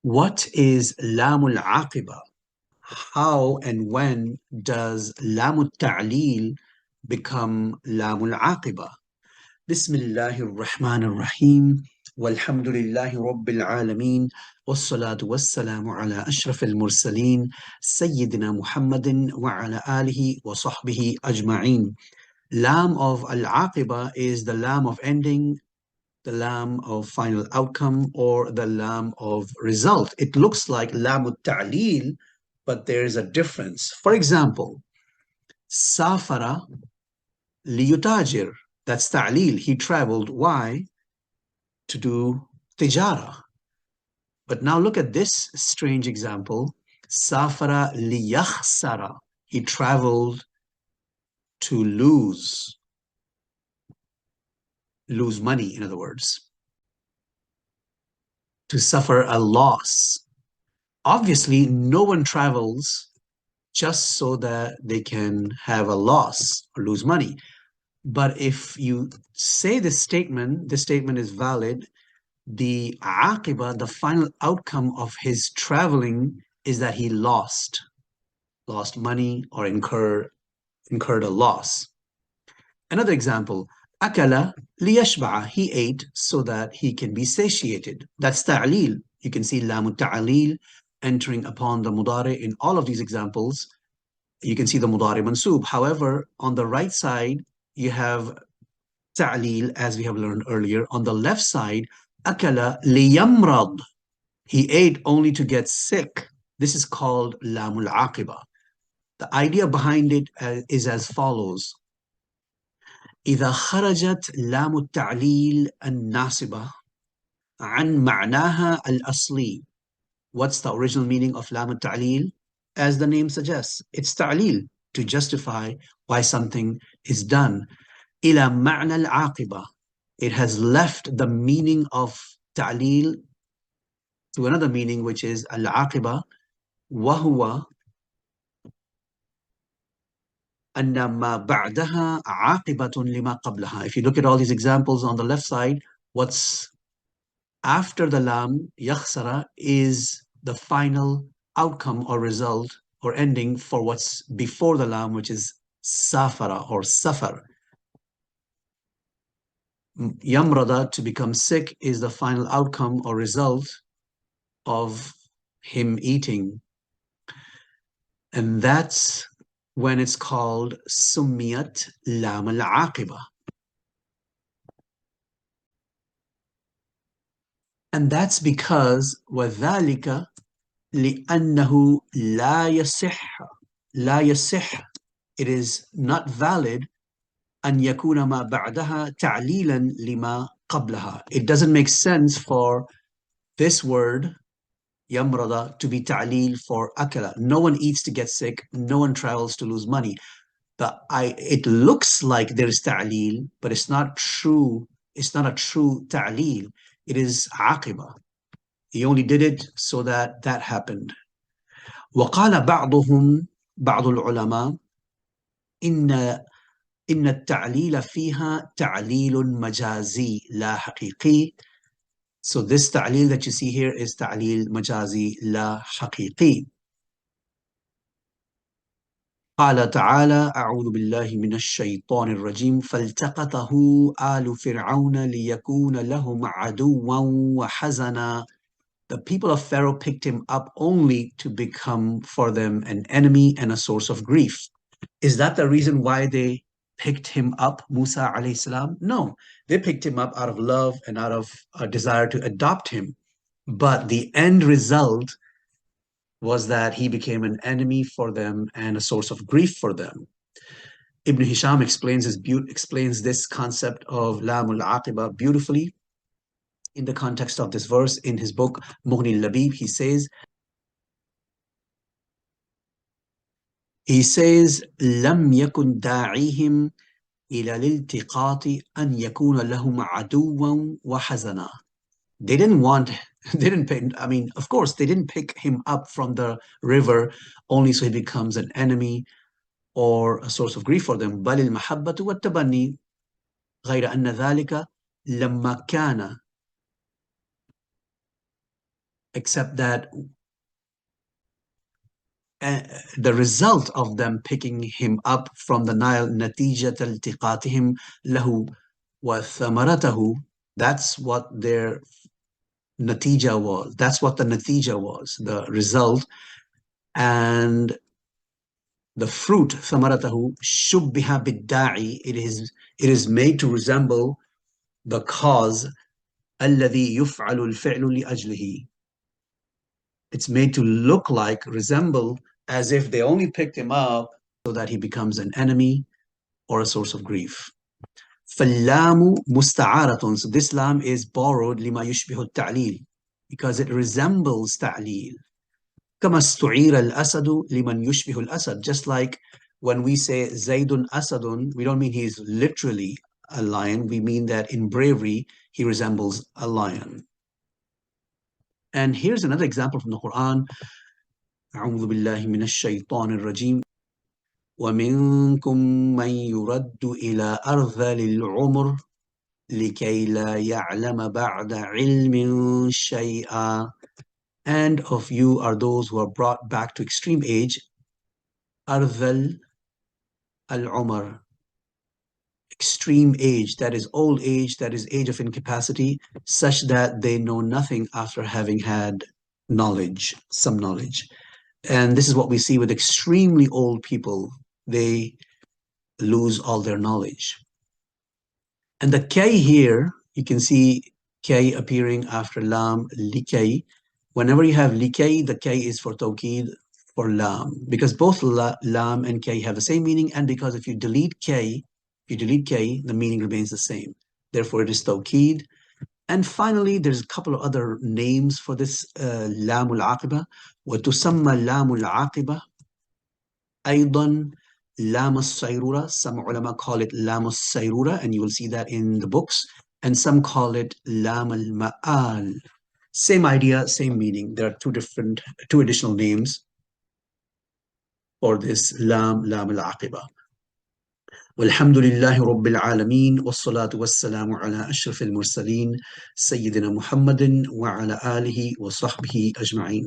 What is لام العاقبة? How and when does لام التعليل become لام العاقبة? بسم الله الرحمن الرحيم والحمد لله رب العالمين والصلاة والسلام على أشرف المرسلين سيدنا محمد وعلى آله وصحبه أجمعين. Lam of al-aqiba is the lam of ending, the lam of final outcome, or the lam of result. It looks like lam al-ta'lil, but there is a difference. For example, safara liyutajir, that's ta'lil. He traveled. Why? To do tijara. But now look at this strange example. Safara liyakhsara. He traveled to lose money, in other words, to suffer a loss. Obviously, no one travels just so that they can have a loss or lose money. But if you say this statement is valid. The aqiba, the final outcome of his traveling, is that he lost money or incurred a loss. Another example, akala liyashba'a, he ate so that he can be satiated. That's ta'lil. You can see lam ta'lil entering upon the mudari in all of these examples. You can see the mudari mansub. However, on the right side, you have ta'lil, as we have learned earlier. On the left side, akala liyamrad, he ate only to get sick. This is called lamul aqiba. The idea behind it is as follows. إذا خرجت لام التعليل الناصبة عن معناها الأصلي. What's the original meaning of لام التعليل? As the name suggests, it's ta'lil, to justify why something is done. إلى معنى العاقبة, it has left the meaning of ta'lil to another meaning, which is al-aqiba, وهو أن ما بعدها عاقبة لما قبلها. If you look at all these examples on the left side, what's after the lam, yakhsara, is the final outcome or result or ending for what's before the lam, which is safara or safar. Yamrada, to become sick, is the final outcome or result of him eating. And that's when it's called summiyat lam al-aqiba. And that's because وَذَلِكَ لِأَنَّهُ لَا يَصِحْ, it is not valid أن يكون ما بعدها تعليلا لما قبلها. It doesn't make sense for this word yamrada to be ta'lil for akala. No one eats to get sick. No one travels to lose money. It looks like there's ta'lil, but it's not true. It's not a true ta'lil. It is aqiba. He only did it so that that happened. وقال بعض العلماء إن التعليل فيها تعليل مجازي لا حقيقي. So this ta'lil that you see here is ta'lil majazi la haqiqi. قال تعالى أعوذ بالله من الشيطان الرجيم فالتقطه آل فرعون ليكون لهم عدوا وحزنا. The people of Pharaoh picked him up only to become for them an enemy and a source of grief. Is that the reason why they picked him up, Musa alayhi salam? No, they picked him up out of love and out of a desire to adopt him. But the end result was that he became an enemy for them and a source of grief for them. Ibn Hisham explains this concept of Lam al-Aqiba beautifully in the context of this verse in his book Mughni al-Labib. He says لم يكن داعيهم إلى الالتقاط أن يكون لهم عدوا وحزنا. They didn't pick, I mean, of course, they didn't pick him up from the river only so he becomes an enemy or a source of grief for them. بل المحبة والتبني غير أن ذلك لما كان except that the result of them picking him up from the Nile, نتيجة التقاطهم له وثمرته, that's what their natija was. That's what the natija was, the result. And the fruit, ثمرته, شبه بالداعي, it is made to resemble the cause, الذي يفعل الفعل لأجله. It's made to look like, resemble, as if they only picked him up so that he becomes an enemy or a source of grief. فاللام مستعارة. So this lam is borrowed لما يشبه التعليل, because it resembles تعليل. كما استعير الأسد لمن يشبه الأسد. Just like when we say زيد أسد, we don't mean he's literally a lion. We mean that in bravery, he resembles a lion. And here's another example from the Quran. أعوذ بالله من الشيطان الرجيم. ومنكم من يرد إلى أرذل العمر لكي لا يعلم بعد علم شيئا. And of you are those who are brought back to extreme age. أرذل العمر, extreme age, that is old age, that is age of incapacity, such that they know nothing after having had knowledge, some knowledge. And this is what we see with extremely old people. They lose all their knowledge. And the K here, you can see K appearing after Lam, likay. Whenever you have likay, the K is for tawqid, for Lam, because both Lam and K have the same meaning, and because if you delete K, the meaning remains the same. Therefore, it is tawqid. And finally, there's a couple of other names for this لام العاقبة. وتسمى لام العاقبة أيضا لام الصيرورة. Some ulama call it لام الصيرورة, and you will see that in the books. And some call it لام المآل. Same idea, same meaning. There are two additional names for this لام العاقبة. والحمد لله رب العالمين والصلاة والسلام على أشرف المرسلين سيدنا محمد وعلى آله وصحبه أجمعين.